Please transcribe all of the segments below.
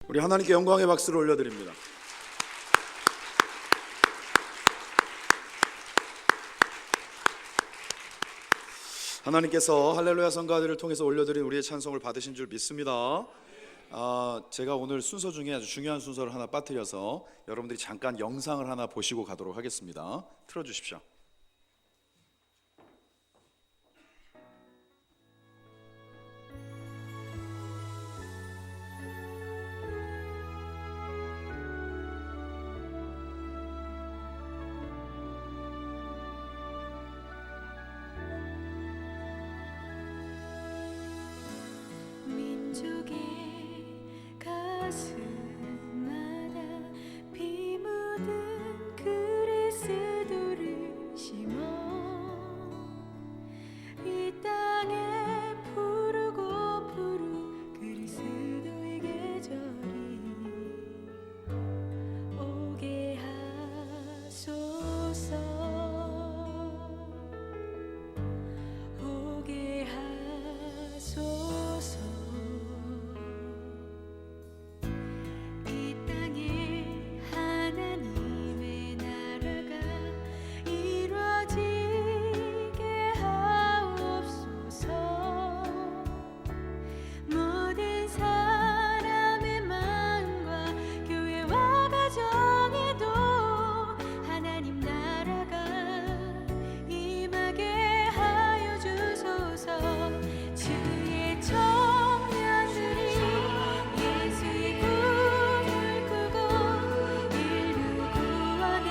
우리 하나님께 영광의 박수를 올려드립니다. 하나님께서 할렐루야 성가들을 통해서 올려드린 우리의 찬송을 받으신 줄 믿습니다. 제가 오늘 순서 중에 아주 중요한 순서를 하나 빠뜨려서 여러분들이 잠깐 영상을 하나 보시고 가도록 하겠습니다. 틀어주십시오. 민족의 가슴마다 피 묻은 그리스도를 심어 이 땅에 푸르고 푸른 그리스도의 계절이 오게 하소서. 오게 하소서. 이 땅에 하나님의 나라가 이루어지게 하옵소서. 모든 사람의 마음과 교회와 가정에도 하나님 나라가 임하게 하여 주소서. 주의 청년들이 예수의 꿈을 꾸고 인류 구원의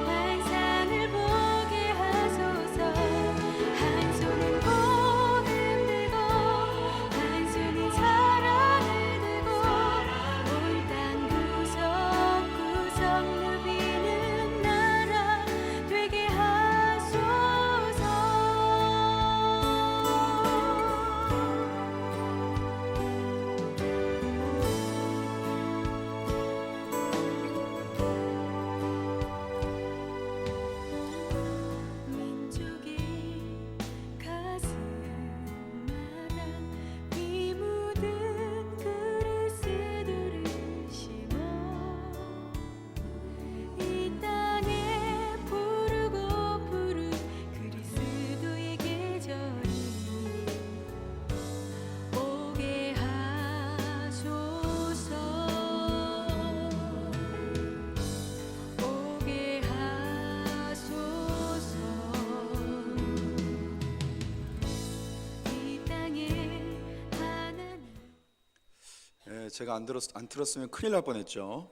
환상을 보게 하소서. 한 손은 복음 들고 한 손은 사랑을 들고 온 땅 구석구석 누비는 나라 되게 하소서. 민족의 가슴마다 피 묻은 그리스도를 심어 이 땅에 푸르고 푸른 그리스도의 계절이 오게 하소서. 오게 하소서. 이 땅에 하나님. 제가 안 틀었으면 큰일 날 뻔했죠.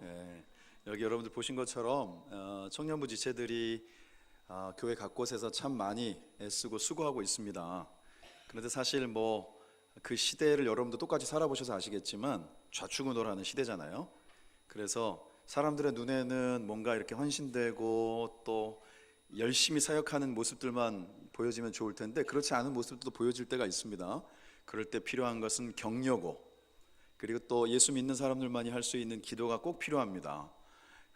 여기 여러분들 보신 것처럼 청년부 지체들이 교회 각곳에서 참 많이 애쓰고 수고하고 있습니다. 그런데 사실 뭐 그 시대를 여러분도 똑같이 살아보셔서 아시겠지만 좌충우돌하는 시대잖아요. 그래서 사람들의 눈에는 뭔가 이렇게 헌신되고 또 열심히 사역하는 모습들만 보여지면 좋을 텐데 그렇지 않은 모습도 보여질 때가 있습니다. 그럴 때 필요한 것은 격려고, 그리고 또 예수 믿는 사람들만이 할 수 있는 기도가 꼭 필요합니다.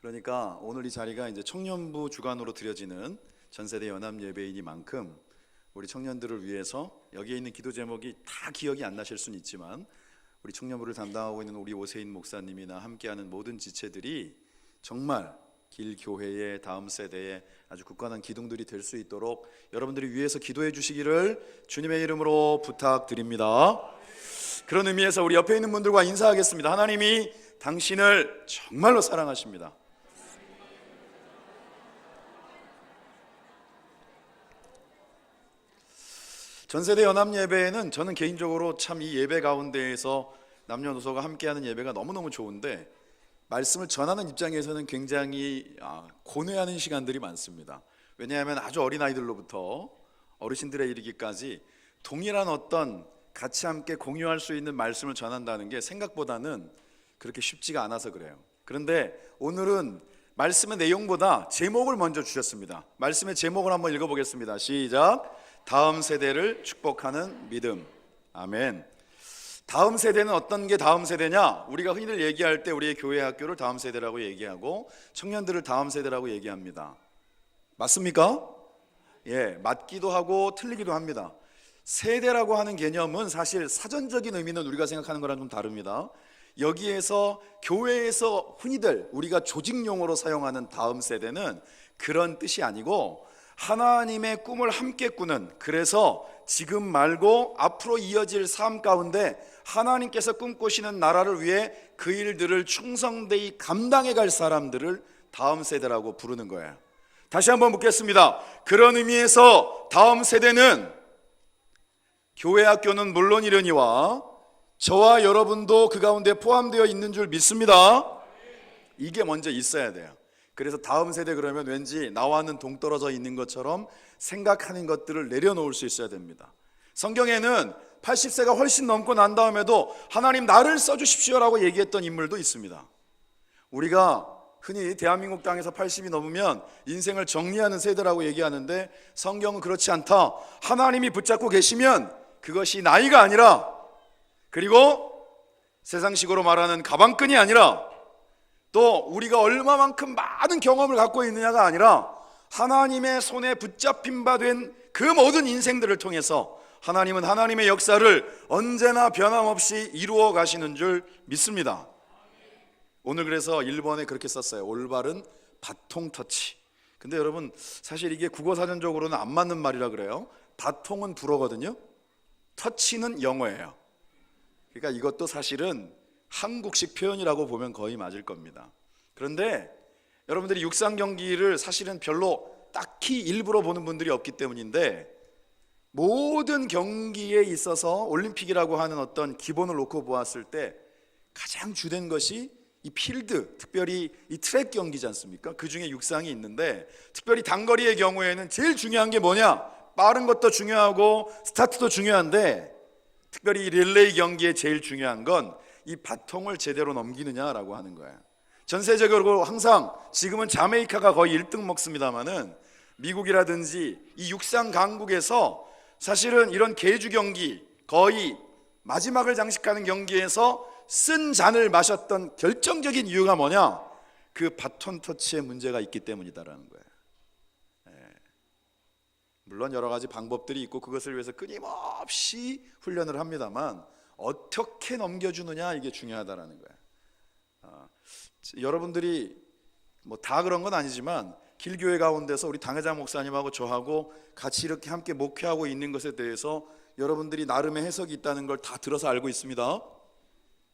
그러니까 오늘 이 자리가 이제 청년부 주관으로 드려지는 전세대 연합 예배이니만큼 우리 청년들을 위해서 여기에 있는 기도 제목이 다 기억이 안 나실 수는 있지만 우리 청년부를 담당하고 있는 우리 오세인 목사님이나 함께하는 모든 지체들이 정말 길 교회의 다음 세대에 아주 굳건한 기둥들이 될 수 있도록 여러분들이 위해서 기도해 주시기를 주님의 이름으로 부탁드립니다. 그런 의미에서 우리 옆에 있는 분들과 인사하겠습니다. 하나님이 당신을 정말로 사랑하십니다. 전세대 연합 예배에는 저는 개인적으로 참 이 예배 가운데에서 남녀노소가 함께하는 예배가 너무너무 좋은데 말씀을 전하는 입장에서는 굉장히 고뇌하는 시간들이 많습니다. 왜냐하면 아주 어린아이들로부터 어르신들에 이르기까지 동일한 어떤 같이 함께 공유할 수 있는 말씀을 전한다는 게 생각보다는 그렇게 쉽지가 않아서 그래요. 그런데 오늘은 말씀의 내용보다 제목을 먼저 주셨습니다. 말씀의 제목을 한번 읽어보겠습니다. 시작. 다음 세대를 축복하는 믿음. 아멘. 다음 세대는 어떤 게 다음 세대냐? 우리가 흔히들 얘기할 때 우리의 교회 학교를 다음 세대라고 얘기하고 청년들을 다음 세대라고 얘기합니다. 맞습니까? 예, 맞기도 하고 틀리기도 합니다. 세대라고 하는 개념은 사실 사전적인 의미는 우리가 생각하는 거랑 좀 다릅니다. 여기에서 교회에서 흔히들 우리가 조직용어로 사용하는 다음 세대는 그런 뜻이 아니고 하나님의 꿈을 함께 꾸는, 그래서 지금 말고 앞으로 이어질 삶 가운데 하나님께서 꿈꾸시는 나라를 위해 그 일들을 충성되이 감당해 갈 사람들을 다음 세대라고 부르는 거예요. 다시 한번 묻겠습니다. 그런 의미에서 다음 세대는 교회 학교는 물론이려니와 저와 여러분도 그 가운데 포함되어 있는 줄 믿습니다. 이게 먼저 있어야 돼요. 그래서 다음 세대 그러면 왠지 나와는 동떨어져 있는 것처럼 생각하는 것들을 내려놓을 수 있어야 됩니다. 성경에는 80세가 훨씬 넘고 난 다음에도 하나님 나를 써주십시오라고 얘기했던 인물도 있습니다. 우리가 흔히 대한민국 땅에서 80이 넘으면 인생을 정리하는 세대라고 얘기하는데 성경은 그렇지 않다. 하나님이 붙잡고 계시면 그것이 나이가 아니라, 그리고 세상식으로 말하는 가방끈이 아니라, 또 우리가 얼마만큼 많은 경험을 갖고 있느냐가 아니라 하나님의 손에 붙잡힌 바 된 그 모든 인생들을 통해서 하나님은 하나님의 역사를 언제나 변함없이 이루어 가시는 줄 믿습니다. 오늘 그래서 1번에 그렇게 썼어요. 올바른 바통 터치. 근데 여러분 사실 이게 국어사전적으로는 안 맞는 말이라 그래요. 바통은 불어거든요. 터치는 영어예요. 그러니까 이것도 사실은 한국식 표현이라고 보면 거의 맞을 겁니다. 그런데 여러분들이 육상 경기를 사실은 별로 딱히 일부러 보는 분들이 없기 때문인데, 모든 경기에 있어서 올림픽이라고 하는 어떤 기본을 놓고 보았을 때 가장 주된 것이 이 필드, 특별히 이 트랙 경기지 않습니까? 그 중에 육상이 있는데, 특별히 단거리의 경우에는 제일 중요한 게 뭐냐? 빠른 것도 중요하고 스타트도 중요한데, 특별히 이 릴레이 경기에 제일 중요한 건 이 바통을 제대로 넘기느냐라고 하는 거예요. 전 세계적으로 항상 지금은 자메이카가 거의 1등 먹습니다만은 미국이라든지 이 육상 강국에서 사실은 이런 계주 경기, 거의 마지막을 장식하는 경기에서 쓴 잔을 마셨던 결정적인 이유가 뭐냐? 그 바톤 터치에 문제가 있기 때문이다라는 거예요. 물론 여러 가지 방법들이 있고 그것을 위해서 끊임없이 훈련을 합니다만 어떻게 넘겨주느냐, 이게 중요하다라는 거예요. 여러분들이 뭐 다 그런 건 아니지만 길교회 가운데서 우리 당회장 목사님하고 저하고 같이 이렇게 함께 목회하고 있는 것에 대해서 여러분들이 나름의 해석이 있다는 걸 다 들어서 알고 있습니다.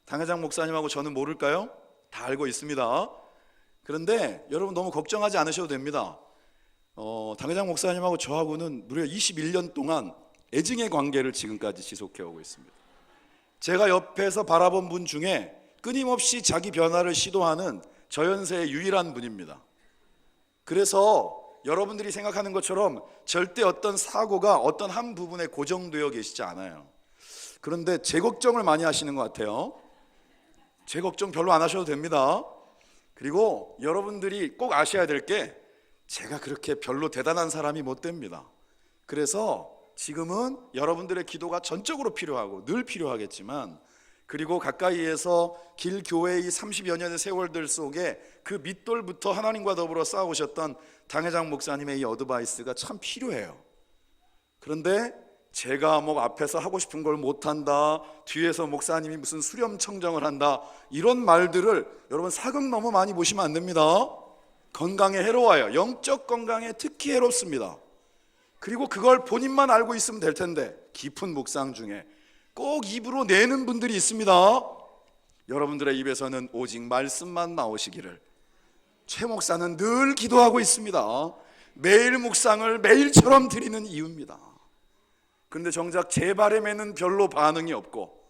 당회장 목사님하고 저는 모를까요? 다 알고 있습니다. 그런데 여러분 너무 걱정하지 않으셔도 됩니다. 당회장 목사님하고 저하고는 무려 21년 동안 애증의 관계를 지금까지 지속해 오고 있습니다. 제가 옆에서 바라본 분 중에 끊임없이 자기 변화를 시도하는 저 연세의 유일한 분입니다. 그래서 여러분들이 생각하는 것처럼 절대 어떤 사고가 어떤 한 부분에 고정되어 계시지 않아요. 그런데 제 걱정을 많이 하시는 것 같아요. 제 걱정 별로 안 하셔도 됩니다. 그리고 여러분들이 꼭 아셔야 될 게, 제가 그렇게 별로 대단한 사람이 못 됩니다. 그래서 지금은 여러분들의 기도가 전적으로 필요하고 늘 필요하겠지만, 그리고 가까이에서 길교회의 30여 년의 세월들 속에 그 밑돌부터 하나님과 더불어 싸우셨던 당회장 목사님의 이 어드바이스가 참 필요해요. 그런데 제가 뭐 앞에서 하고 싶은 걸 못한다, 뒤에서 목사님이 무슨 수렴청정을 한다, 이런 말들을 여러분 사극 너무 많이 보시면 안 됩니다. 건강에 해로워요. 영적 건강에 특히 해롭습니다. 그리고 그걸 본인만 알고 있으면 될 텐데 깊은 묵상 중에 꼭 입으로 내는 분들이 있습니다. 여러분들의 입에서는 오직 말씀만 나오시기를 최 목사는 늘 기도하고 있습니다. 매일 묵상을 매일처럼 드리는 이유입니다. 그런데 정작 제 바람에는 별로 반응이 없고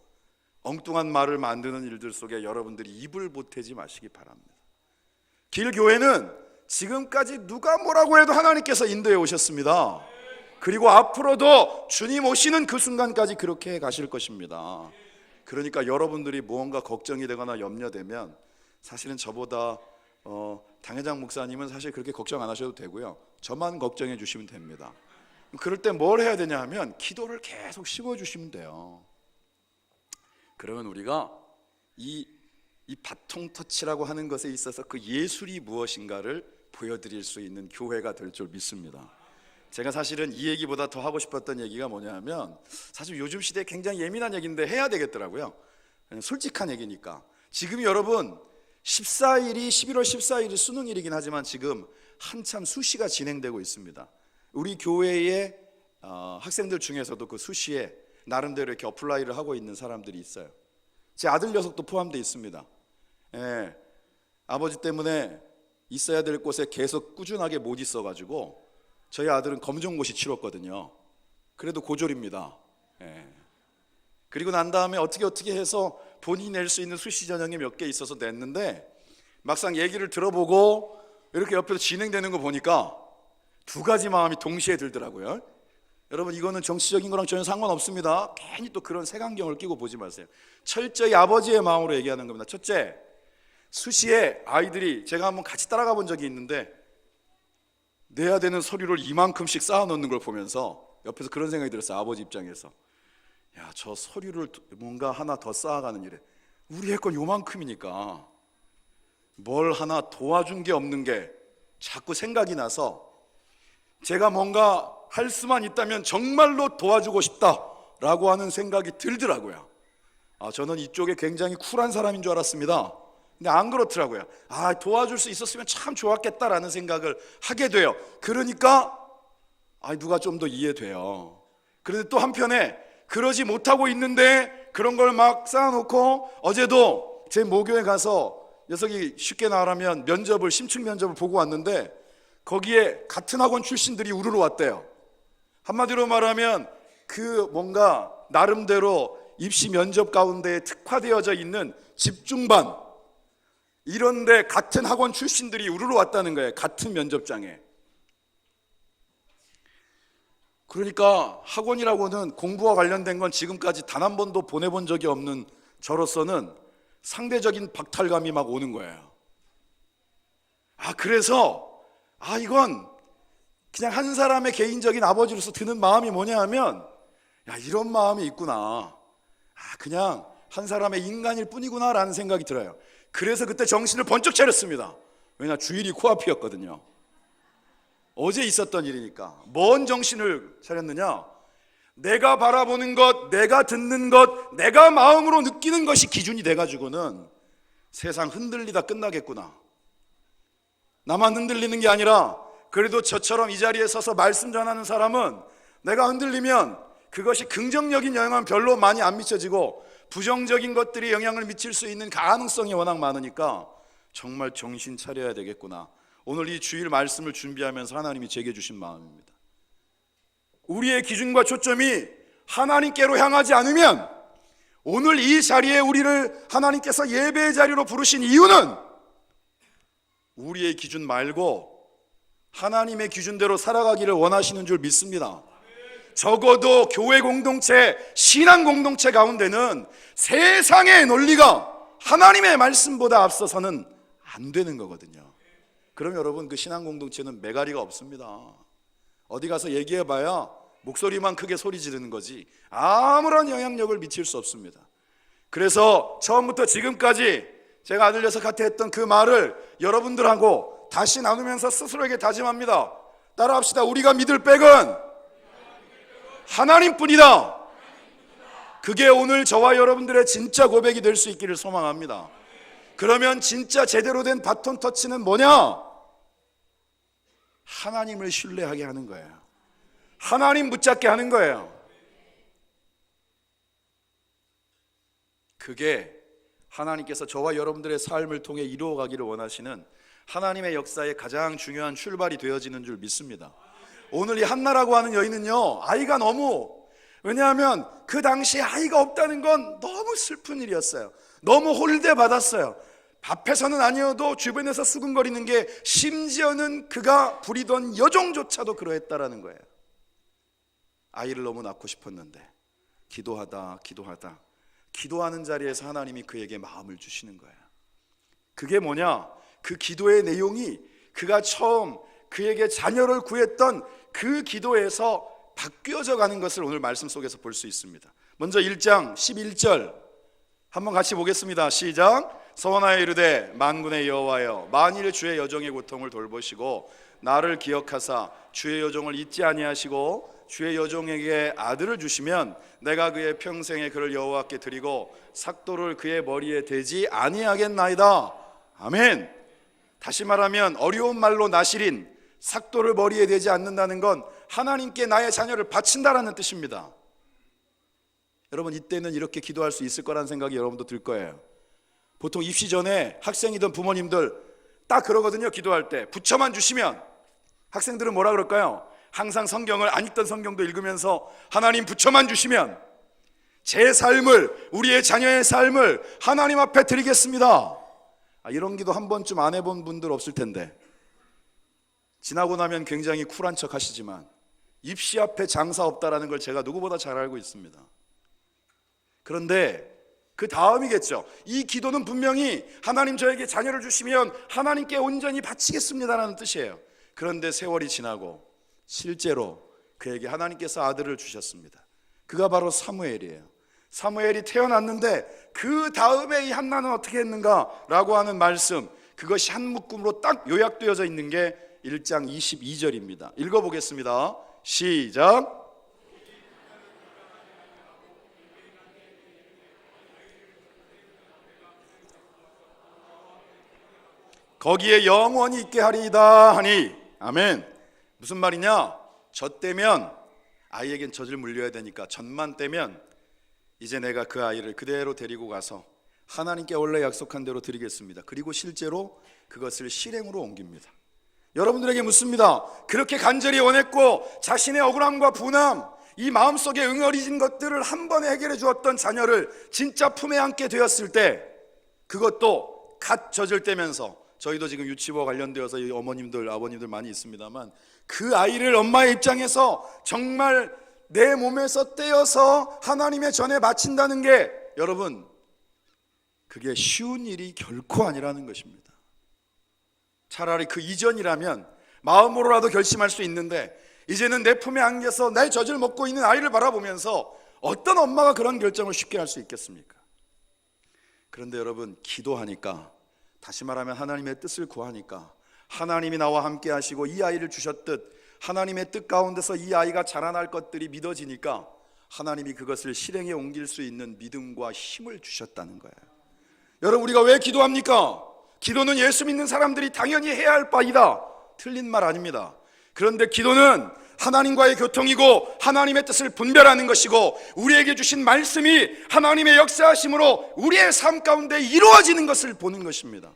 엉뚱한 말을 만드는 일들 속에 여러분들이 입을 보태지 마시기 바랍니다. 길교회는 지금까지 누가 뭐라고 해도 하나님께서 인도해 오셨습니다. 그리고 앞으로도 주님 오시는 그 순간까지 그렇게 가실 것입니다. 그러니까 여러분들이 무언가 걱정이 되거나 염려되면 사실은 저보다 당회장 목사님은 사실 그렇게 걱정 안 하셔도 되고요, 저만 걱정해 주시면 됩니다. 그럴 때 뭘 해야 되냐 하면 기도를 계속 씹어주시면 돼요. 그러면 우리가 이 바통 터치라고 하는 것에 있어서 그 예술이 무엇인가를 보여드릴 수 있는 교회가 될 줄 믿습니다. 제가 사실은 이 얘기보다 더 하고 싶었던 얘기가 뭐냐 하면, 사실 요즘 시대에 굉장히 예민한 얘기인데 해야 되겠더라고요. 솔직한 얘기니까. 지금 여러분 14일이 11월 14일이 수능일이긴 하지만 지금 한참 수시가 진행되고 있습니다. 우리 교회의 학생들 중에서도 그 수시에 나름대로 이렇게 어플라이를 하고 있는 사람들이 있어요. 제 아들 녀석도 포함되어 있습니다. 예, 아버지 때문에 있어야 될 곳에 계속 꾸준하게 못 있어가지고 저희 아들은 검정고시 치렀거든요. 그래도 고졸입니다. 예. 그리고 난 다음에 어떻게 해서 본인이 낼 수 있는 수시 전형이 몇 개 있어서 냈는데 막상 얘기를 들어보고 이렇게 옆에서 진행되는 거 보니까 두 가지 마음이 동시에 들더라고요. 여러분, 이거는 정치적인 거랑 전혀 상관없습니다. 괜히 또 그런 색안경을 끼고 보지 마세요. 철저히 아버지의 마음으로 얘기하는 겁니다. 첫째, 수시에 아이들이, 제가 한번 같이 따라가 본 적이 있는데 내야 되는 서류를 이만큼씩 쌓아놓는 걸 보면서 옆에서 그런 생각이 들었어요. 아버지 입장에서, 야, 저 서류를 뭔가 하나 더 쌓아가는 일에 우리 애 건 요만큼이니까 뭘 하나 도와준 게 없는 게 자꾸 생각이 나서 제가 뭔가 할 수만 있다면 정말로 도와주고 싶다라고 하는 생각이 들더라고요. 저는 이쪽에 굉장히 쿨한 사람인 줄 알았습니다. 근데 안 그렇더라고요. 도와줄 수 있었으면 참 좋았겠다라는 생각을 하게 돼요. 그러니까 누가 좀 더 이해돼요. 그런데 또 한편에 그러지 못하고 있는데 그런 걸 막 쌓아놓고, 어제도 제 모교에 가서 녀석이 쉽게 말하면 심층 면접을 보고 왔는데 거기에 같은 학원 출신들이 우르르 왔대요. 한마디로 말하면 그 뭔가 나름대로 입시 면접 가운데 특화되어져 있는 집중반, 이런데 같은 학원 출신들이 우르르 왔다는 거예요. 같은 면접장에. 그러니까 학원이라고는 공부와 관련된 건 지금까지 단 한 번도 보내본 적이 없는 저로서는 상대적인 박탈감이 막 오는 거예요. 그래서 이건 그냥 한 사람의 개인적인 아버지로서 드는 마음이 뭐냐 하면, 이런 마음이 있구나, 그냥 한 사람의 인간일 뿐이구나 라는 생각이 들어요. 그래서 그때 정신을 번쩍 차렸습니다. 왜냐, 주일이 코앞이었거든요. 어제 있었던 일이니까. 뭔 정신을 차렸느냐, 내가 바라보는 것, 내가 듣는 것, 내가 마음으로 느끼는 것이 기준이 돼가지고는 세상 흔들리다 끝나겠구나. 나만 흔들리는 게 아니라 그래도 저처럼 이 자리에 서서 말씀 전하는 사람은 내가 흔들리면 그것이 긍정적인 영향은 별로 많이 안 미쳐지고 부정적인 것들이 영향을 미칠 수 있는 가능성이 워낙 많으니까 정말 정신 차려야 되겠구나. 오늘 이 주일 말씀을 준비하면서 하나님이 제게 주신 마음입니다. 우리의 기준과 초점이 하나님께로 향하지 않으면, 오늘 이 자리에 우리를 하나님께서 예배의 자리로 부르신 이유는 우리의 기준 말고 하나님의 기준대로 살아가기를 원하시는 줄 믿습니다. 적어도 교회 공동체, 신앙 공동체 가운데는 세상의 논리가 하나님의 말씀보다 앞서서는 안 되는 거거든요. 그럼 여러분, 그 신앙 공동체는 매가리가 없습니다. 어디 가서 얘기해봐야 목소리만 크게 소리 지르는 거지 아무런 영향력을 미칠 수 없습니다. 그래서 처음부터 지금까지 제가 아들 녀석한테 했던 그 말을 여러분들하고 다시 나누면서 스스로에게 다짐합니다. 따라합시다. 우리가 믿을 백은 하나님뿐이다. 그게 오늘 저와 여러분들의 진짜 고백이 될 수 있기를 소망합니다. 그러면 진짜 제대로 된 바톤 터치는 뭐냐? 하나님을 신뢰하게 하는 거예요. 하나님 붙잡게 하는 거예요. 그게 하나님께서 저와 여러분들의 삶을 통해 이루어가기를 원하시는 하나님의 역사의 가장 중요한 출발이 되어지는 줄 믿습니다. 오늘 이 한나라고 하는 여인은요, 아이가 왜냐하면 그 당시에 아이가 없다는 건 너무 슬픈 일이었어요. 너무 홀대받았어요. 앞에서는 아니어도 주변에서 수근거리는 게, 심지어는 그가 부리던 여종조차도 그러했다라는 거예요. 아이를 너무 낳고 싶었는데 기도하는 자리에서 하나님이 그에게 마음을 주시는 거예요. 그게 뭐냐? 그 기도의 내용이 그가 처음 그에게 자녀를 구했던 그 기도에서 바뀌어져 가는 것을 오늘 말씀 속에서 볼 수 있습니다. 먼저 1장 11절 한번 같이 보겠습니다. 시작. 서원하여 이르되 만군의 여호와여, 만일 주의 여종의 고통을 돌보시고 나를 기억하사 주의 여종을 잊지 아니하시고 주의 여종에게 아들을 주시면 내가 그의 평생에 그를 여호와께 드리고 삭도를 그의 머리에 대지 아니하겠나이다. 아멘. 다시 말하면 어려운 말로 나실인 삭도를 머리에 대지 않는다는 건 하나님께 나의 자녀를 바친다라는 뜻입니다. 여러분, 이때는 이렇게 기도할 수 있을 거라는 생각이 여러분도 들 거예요. 보통 입시 전에 학생이든 부모님들 딱 그러거든요. 기도할 때 부처만 주시면. 학생들은 뭐라 그럴까요? 항상 성경을, 안 읽던 성경도 읽으면서 하나님 부처만 주시면 제 삶을, 우리의 자녀의 삶을 하나님 앞에 드리겠습니다. 이런 기도 한 번쯤 안 해본 분들 없을 텐데, 지나고 나면 굉장히 쿨한 척 하시지만 입시 앞에 장사 없다라는 걸 제가 누구보다 잘 알고 있습니다. 그런데 그 다음이겠죠. 이 기도는 분명히 하나님 저에게 자녀를 주시면 하나님께 온전히 바치겠습니다라는 뜻이에요. 그런데 세월이 지나고 실제로 그에게 하나님께서 아들을 주셨습니다. 그가 바로 사무엘이에요. 사무엘이 태어났는데 그 다음에 이 한나는 어떻게 했는가라고 하는 말씀, 그것이 한 묶음으로 딱 요약되어져 있는 게 1장 22절입니다. 읽어보겠습니다. 시작. 거기에 영원히 있게 하리이다 하니. 아멘. 무슨 말이냐? 젖 떼면 아이에겐 젖을 물려야 되니까 젖만 떼면 이제 내가 그 아이를 그대로 데리고 가서 하나님께 원래 약속한 대로 드리겠습니다. 그리고 실제로 그것을 실행으로 옮깁니다. 여러분들에게 묻습니다. 그렇게 간절히 원했고 자신의 억울함과 분함, 이 마음속에 응어리진 것들을 한 번에 해결해 주었던 자녀를 진짜 품에 안게 되었을 때, 그것도 갓 젖을 떼면서, 저희도 지금 유치부와 관련되어서 이 어머님들, 아버님들 많이 있습니다만, 그 아이를 엄마의 입장에서 정말 내 몸에서 떼어서 하나님의 전에 바친다는 게, 여러분, 그게 쉬운 일이 결코 아니라는 것입니다. 차라리 그 이전이라면 마음으로라도 결심할 수 있는데, 이제는 내 품에 안겨서 내 젖을 먹고 있는 아이를 바라보면서 어떤 엄마가 그런 결정을 쉽게 할 수 있겠습니까? 그런데 여러분, 기도하니까, 다시 말하면 하나님의 뜻을 구하니까, 하나님이 나와 함께 하시고 이 아이를 주셨듯 하나님의 뜻 가운데서 이 아이가 자라날 것들이 믿어지니까 하나님이 그것을 실행에 옮길 수 있는 믿음과 힘을 주셨다는 거예요. 여러분, 우리가 왜 기도합니까? 기도는 예수 믿는 사람들이 당연히 해야 할 바이다. 틀린 말 아닙니다. 그런데 기도는 하나님과의 교통이고 하나님의 뜻을 분별하는 것이고, 우리에게 주신 말씀이 하나님의 역사하심으로 우리의 삶 가운데 이루어지는 것을 보는 것입니다.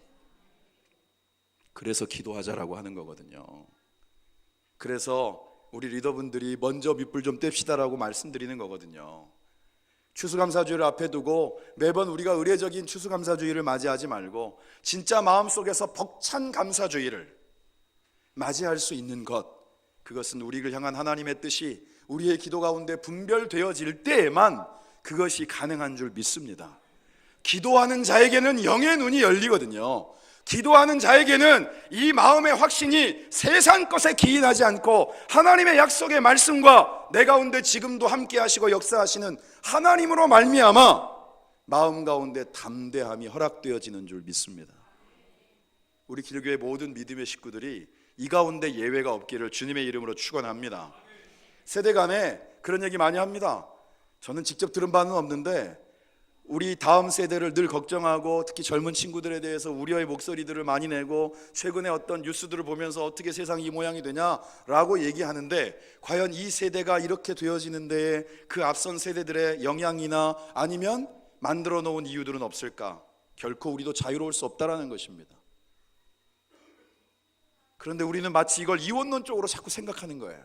그래서 기도하자라고 하는 거거든요. 그래서 우리 리더분들이 먼저 밑불 좀 뗍시다라고 말씀드리는 거거든요. 추수감사주의를 앞에 두고 매번 우리가 의례적인 추수감사주의를 맞이하지 말고 진짜 마음속에서 벅찬 감사주의를 맞이할 수 있는 것, 그것은 우리를 향한 하나님의 뜻이 우리의 기도 가운데 분별되어질 때에만 그것이 가능한 줄 믿습니다. 기도하는 자에게는 영의 눈이 열리거든요. 기도하는 자에게는 이 마음의 확신이 세상 것에 기인하지 않고 하나님의 약속의 말씀과 내 가운데 지금도 함께 하시고 역사하시는 하나님으로 말미암아 마음 가운데 담대함이 허락되어지는 줄 믿습니다. 우리 기독교의 모든 믿음의 식구들이 이 가운데 예외가 없기를 주님의 이름으로 축원합니다. 세대 간에 그런 얘기 많이 합니다. 저는 직접 들은 바는 없는데 우리 다음 세대를 늘 걱정하고 특히 젊은 친구들에 대해서 우려의 목소리들을 많이 내고 최근에 어떤 뉴스들을 보면서 어떻게 세상이 이 모양이 되냐라고 얘기하는데, 과연 이 세대가 이렇게 되어지는 데에 그 앞선 세대들의 영향이나 아니면 만들어 놓은 이유들은 없을까? 결코 우리도 자유로울 수 없다라는 것입니다. 그런데 우리는 마치 이걸 이원론적으로 자꾸 생각하는 거예요.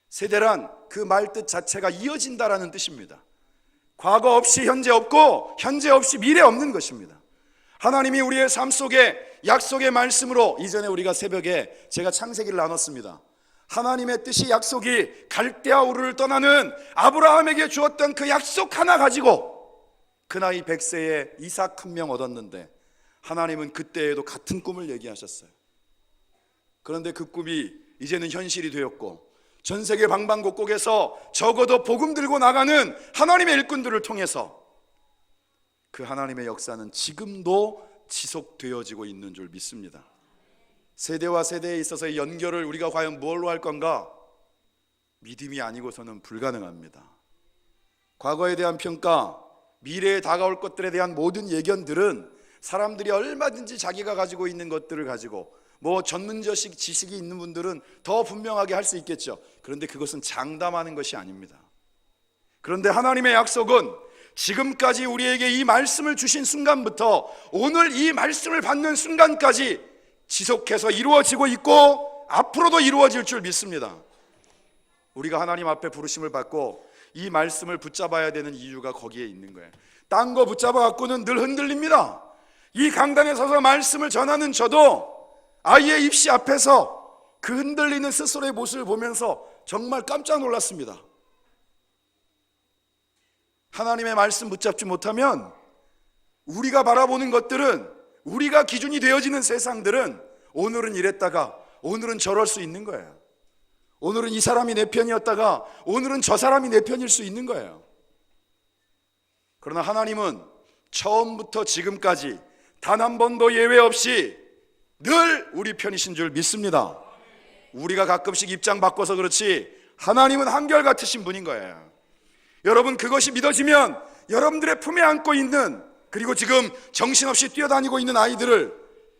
세대란 그 말뜻 자체가 이어진다라는 뜻입니다. 과거 없이 현재 없고 현재 없이 미래 없는 것입니다. 하나님이 우리의 삶 속에 약속의 말씀으로, 이전에 우리가 새벽에 제가 창세기를 나눴습니다. 하나님의 뜻이, 약속이 갈대아 우르를 떠나는 아브라함에게 주었던 그 약속 하나 가지고 그 나이 100세에 이삭 한 명 얻었는데, 하나님은 그때에도 같은 꿈을 얘기하셨어요. 그런데 그 꿈이 이제는 현실이 되었고, 전 세계 방방곡곡에서 적어도 복음 들고 나가는 하나님의 일꾼들을 통해서 그 하나님의 역사는 지금도 지속되어지고 있는 줄 믿습니다. 세대와 세대에 있어서의 연결을 우리가 과연 무엇로 할 건가? 믿음이 아니고서는 불가능합니다. 과거에 대한 평가, 미래에 다가올 것들에 대한 모든 예견들은 사람들이 얼마든지 자기가 가지고 있는 것들을 가지고 전문적 지식이 있는 분들은 더 분명하게 할 수 있겠죠. 그런데 그것은 장담하는 것이 아닙니다. 그런데 하나님의 약속은 지금까지 우리에게 이 말씀을 주신 순간부터 오늘 이 말씀을 받는 순간까지 지속해서 이루어지고 있고 앞으로도 이루어질 줄 믿습니다. 우리가 하나님 앞에 부르심을 받고 이 말씀을 붙잡아야 되는 이유가 거기에 있는 거예요. 딴 거 붙잡아 갖고는 늘 흔들립니다. 이 강단에 서서 말씀을 전하는 저도 아이의 입시 앞에서 그 흔들리는 스스로의 모습을 보면서 정말 깜짝 놀랐습니다. 하나님의 말씀 붙잡지 못하면 우리가 바라보는 것들은, 우리가 기준이 되어지는 세상들은 오늘은 이랬다가 오늘은 저럴 수 있는 거예요. 오늘은 이 사람이 내 편이었다가 오늘은 저 사람이 내 편일 수 있는 거예요. 그러나 하나님은 처음부터 지금까지 단 한 번도 예외 없이 늘 우리 편이신 줄 믿습니다. 우리가 가끔씩 입장 바꿔서 그렇지 하나님은 한결같으신 분인 거예요. 여러분, 그것이 믿어지면 여러분들의 품에 안고 있는, 그리고 지금 정신없이 뛰어다니고 있는 아이들을,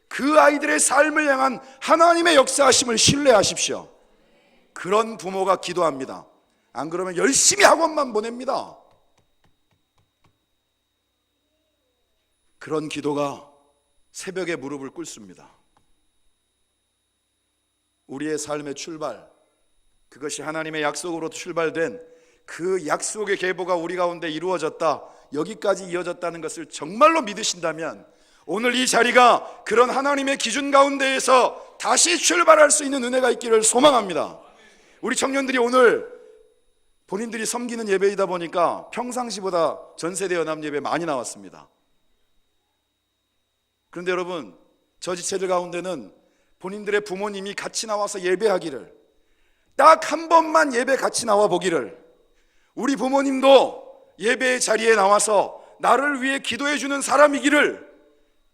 그 아이들의 삶을 향한 하나님의 역사하심을 신뢰하십시오. 그런 부모가 기도합니다. 안 그러면 열심히 학원만 보냅니다. 그런 기도가 새벽에 무릎을 꿇습니다. 우리의 삶의 출발, 그것이 하나님의 약속으로 출발된 그 약속의 계보가 우리 가운데 이루어졌다, 여기까지 이어졌다는 것을 정말로 믿으신다면 오늘 이 자리가 그런 하나님의 기준 가운데에서 다시 출발할 수 있는 은혜가 있기를 소망합니다. 우리 청년들이 오늘 본인들이 섬기는 예배이다 보니까 평상시보다 전세대 연합 예배 많이 나왔습니다. 그런데 여러분, 저 지체들 가운데는 본인들의 부모님이 같이 나와서 예배하기를, 딱 한 번만 예배 같이 나와 보기를, 우리 부모님도 예배의 자리에 나와서 나를 위해 기도해 주는 사람이기를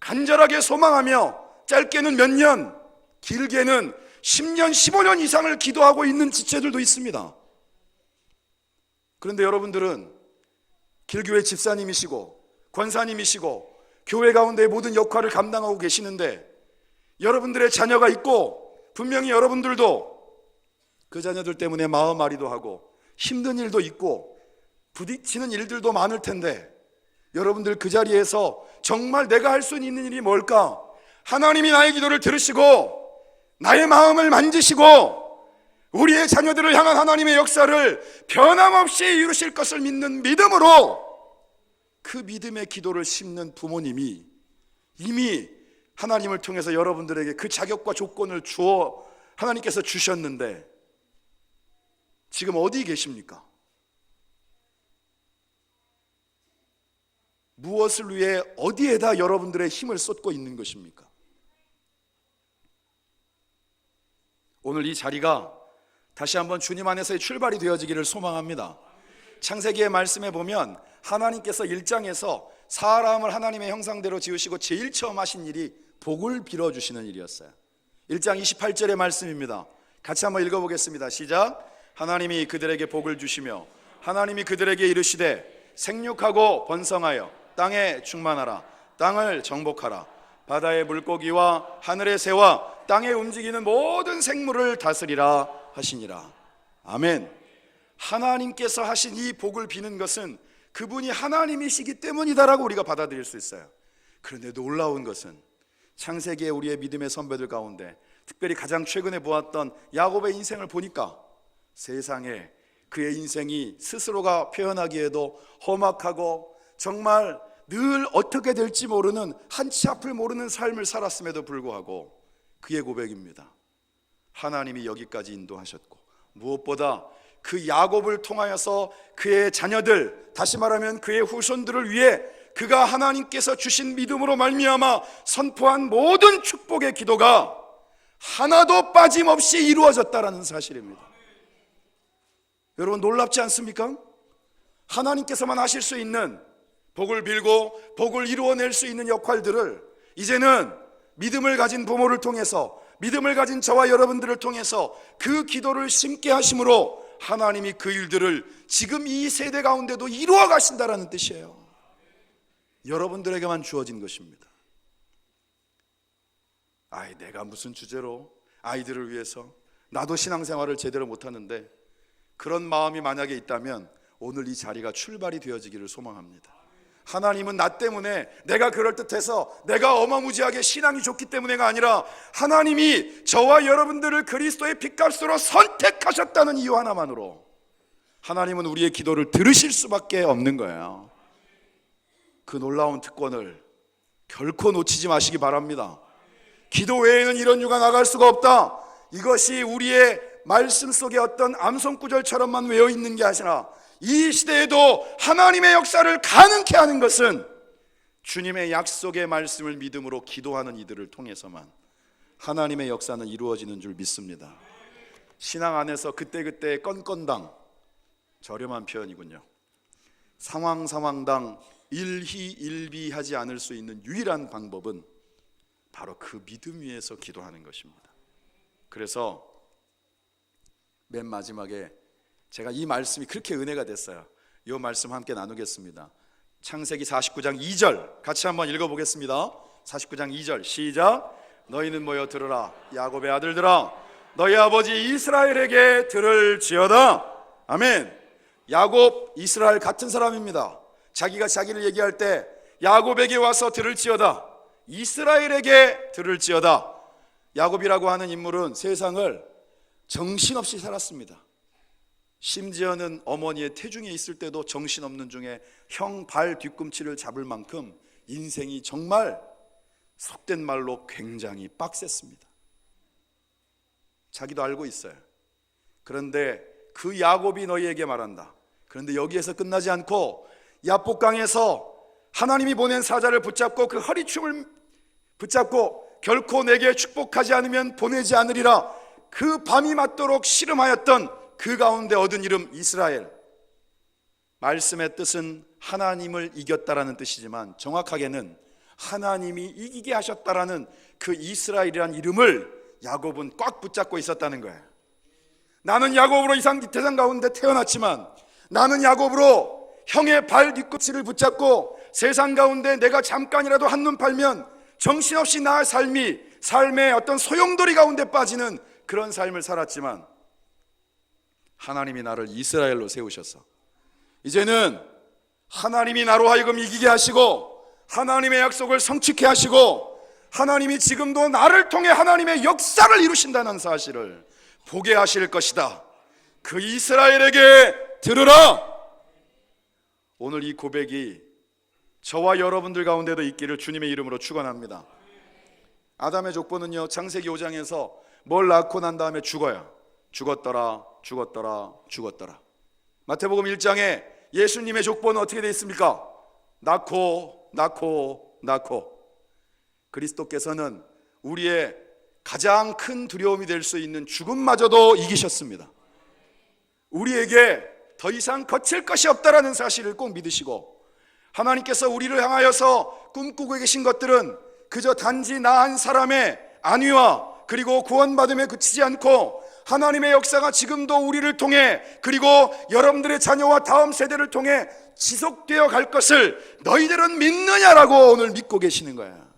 간절하게 소망하며 짧게는 몇 년, 길게는 10년, 15년 이상을 기도하고 있는 지체들도 있습니다. 그런데 여러분들은 길교회 집사님이시고 권사님이시고 교회 가운데의 모든 역할을 감당하고 계시는데, 여러분들의 자녀가 있고 분명히 여러분들도 그 자녀들 때문에 마음앓이도 하고 힘든 일도 있고 부딪히는 일들도 많을 텐데, 여러분들 그 자리에서 정말 내가 할 수 있는 일이 뭘까? 하나님이 나의 기도를 들으시고 나의 마음을 만지시고 우리의 자녀들을 향한 하나님의 역사를 변함없이 이루실 것을 믿는 믿음으로, 그 믿음의 기도를 심는 부모님이 이미 하나님을 통해서 여러분들에게 그 자격과 조건을 주어 하나님께서 주셨는데 지금 어디 계십니까? 무엇을 위해 어디에다 여러분들의 힘을 쏟고 있는 것입니까? 오늘 이 자리가 다시 한번 주님 안에서의 출발이 되어지기를 소망합니다. 창세기의 말씀에 보면 하나님께서 1장에서 사람을 하나님의 형상대로 지으시고 제일 처음 하신 일이 복을 빌어주시는 일이었어요. 1장 28절의 말씀입니다. 같이 한번 읽어보겠습니다. 시작. 하나님이 그들에게 복을 주시며 하나님이 그들에게 이르시되 생육하고 번성하여 땅에 충만하라. 땅을 정복하라. 바다의 물고기와 하늘의 새와 땅에 움직이는 모든 생물을 다스리라 하시니라. 아멘. 하나님께서 하신 이 복을 비는 것은 그분이 하나님이시기 때문이다라고 우리가 받아들일 수 있어요. 그런데 놀라운 것은 창세기의 우리의 믿음의 선배들 가운데 특별히 가장 최근에 보았던 야곱의 인생을 보니까 세상에 그의 인생이 스스로가 표현하기에도 험악하고 정말 늘 어떻게 될지 모르는, 한치 앞을 모르는 삶을 살았음에도 불구하고 그의 고백입니다. 하나님이 여기까지 인도하셨고 무엇보다 그 야곱을 통하여서 그의 자녀들, 다시 말하면 그의 후손들을 위해 그가 하나님께서 주신 믿음으로 말미암아 선포한 모든 축복의 기도가 하나도 빠짐없이 이루어졌다라는 사실입니다. 여러분, 놀랍지 않습니까? 하나님께서만 하실 수 있는, 복을 빌고 복을 이루어낼 수 있는 역할들을 이제는 믿음을 가진 부모를 통해서, 믿음을 가진 저와 여러분들을 통해서 그 기도를 심게 하심으로 하나님이 그 일들을 지금 이 세대 가운데도 이루어 가신다라는 뜻이에요. 여러분들에게만 주어진 것입니다. 내가 무슨 주제로 아이들을 위해서, 나도 신앙생활을 제대로 못하는데, 그런 마음이 만약에 있다면 오늘 이 자리가 출발이 되어지기를 소망합니다. 하나님은 나 때문에, 내가 그럴듯해서, 내가 어마무지하게 신앙이 좋기 때문에가 아니라 하나님이 저와 여러분들을 그리스도의 핏값으로 선택하셨다는 이유 하나만으로 하나님은 우리의 기도를 들으실 수밖에 없는 거예요. 그 놀라운 특권을 결코 놓치지 마시기 바랍니다. 기도 외에는 이런 유가 나갈 수가 없다. 이것이 우리의 말씀 속에 어떤 암송구절처럼만 외워 있는 게 아니라 이 시대에도 하나님의 역사를 가능케 하는 것은 주님의 약속의 말씀을 믿음으로 기도하는 이들을 통해서만 하나님의 역사는 이루어지는 줄 믿습니다. 신앙 안에서 그때그때 건건당, 저렴한 표현이군요. 상황당 일희일비하지 않을 수 있는 유일한 방법은 바로 그 믿음 위에서 기도하는 것입니다. 그래서 맨 마지막에 제가 이 말씀이 그렇게 은혜가 됐어요. 이 말씀 함께 나누겠습니다. 창세기 49장 2절 같이 한번 읽어보겠습니다. 49장 2절 시작. 너희는 모여 들으라. 야곱의 아들들아, 너희 아버지 이스라엘에게 들을지어다. 아멘. 야곱, 이스라엘 같은 사람입니다. 자기가 자기를 얘기할 때 야곱에게 와서 들을지어다, 이스라엘에게 들을지어다. 야곱이라고 하는 인물은 세상을 정신없이 살았습니다. 심지어는 어머니의 태중에 있을 때도 정신없는 중에 형 발 뒤꿈치를 잡을 만큼 인생이 정말 속된 말로 굉장히 빡셌습니다. 자기도 알고 있어요. 그런데 그 야곱이 너희에게 말한다. 그런데 여기에서 끝나지 않고 야복강에서 하나님이 보낸 사자를 붙잡고 그 허리춤을 붙잡고 결코 내게 축복하지 않으면 보내지 않으리라, 그 밤이 맞도록 씨름하였던 그 가운데 얻은 이름 이스라엘. 말씀의 뜻은 하나님을 이겼다라는 뜻이지만 정확하게는 하나님이 이기게 하셨다라는 그 이스라엘이라는 이름을 야곱은 꽉 붙잡고 있었다는 거예요. 나는 야곱으로 태산 가운데 태어났지만, 나는 야곱으로 형의 발 뒤꿈치를 붙잡고 세상 가운데 내가 잠깐이라도 한눈 팔면 정신없이 나의 삶의 어떤 소용돌이 가운데 빠지는 그런 삶을 살았지만, 하나님이 나를 이스라엘로 세우셔서 이제는 하나님이 나로 하여금 이기게 하시고 하나님의 약속을 성취케 하시고 하나님이 지금도 나를 통해 하나님의 역사를 이루신다는 사실을 보게 하실 것이다. 그 이스라엘에게 들으라. 오늘 이 고백이 저와 여러분들 가운데도 있기를 주님의 이름으로 축원합니다. 아담의 족보는요, 창세기 5장에서 뭘 낳고 난 다음에 죽어요. 죽었더라. 마태복음 1장에 예수님의 족보는 어떻게 되어 있습니까? 낳고. 그리스도께서는 우리의 가장 큰 두려움이 될 수 있는 죽음마저도 이기셨습니다. 우리에게 더 이상 거칠 것이 없다라는 사실을 꼭 믿으시고, 하나님께서 우리를 향하여서 꿈꾸고 계신 것들은 그저 단지 나 한 사람의 안위와 그리고 구원받음에 그치지 않고 하나님의 역사가 지금도 우리를 통해, 그리고 여러분들의 자녀와 다음 세대를 통해 지속되어 갈 것을 너희들은 믿느냐라고 오늘 믿고 계시는 거야.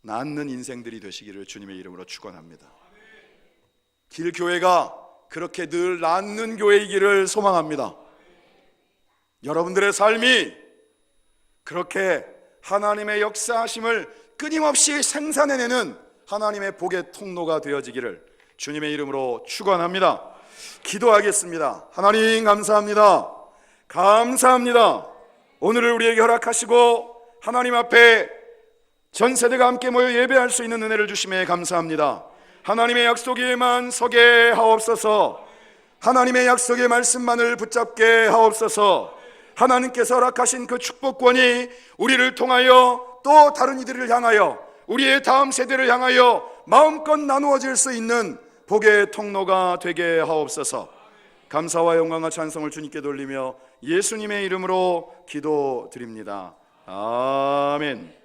낳는 인생들이 되시기를 주님의 이름으로 축원합니다. 길교회가 그렇게 늘 낳는 교회이기를 소망합니다. 여러분들의 삶이 그렇게 하나님의 역사하심을 끊임없이 생산해내는 하나님의 복의 통로가 되어지기를 주님의 이름으로 축원합니다. 기도하겠습니다. 하나님 감사합니다. 오늘을 우리에게 허락하시고 하나님 앞에 전 세대가 함께 모여 예배할 수 있는 은혜를 주심에 감사합니다. 하나님의 약속에만 서게 하옵소서. 하나님의 약속의 말씀만을 붙잡게 하옵소서. 하나님께서 허락하신 그 축복권이 우리를 통하여 또 다른 이들을 향하여, 우리의 다음 세대를 향하여 마음껏 나누어질 수 있는 복의 통로가 되게 하옵소서. 감사와 영광과 찬송을 주님께 돌리며 예수님의 이름으로 기도드립니다. 아멘.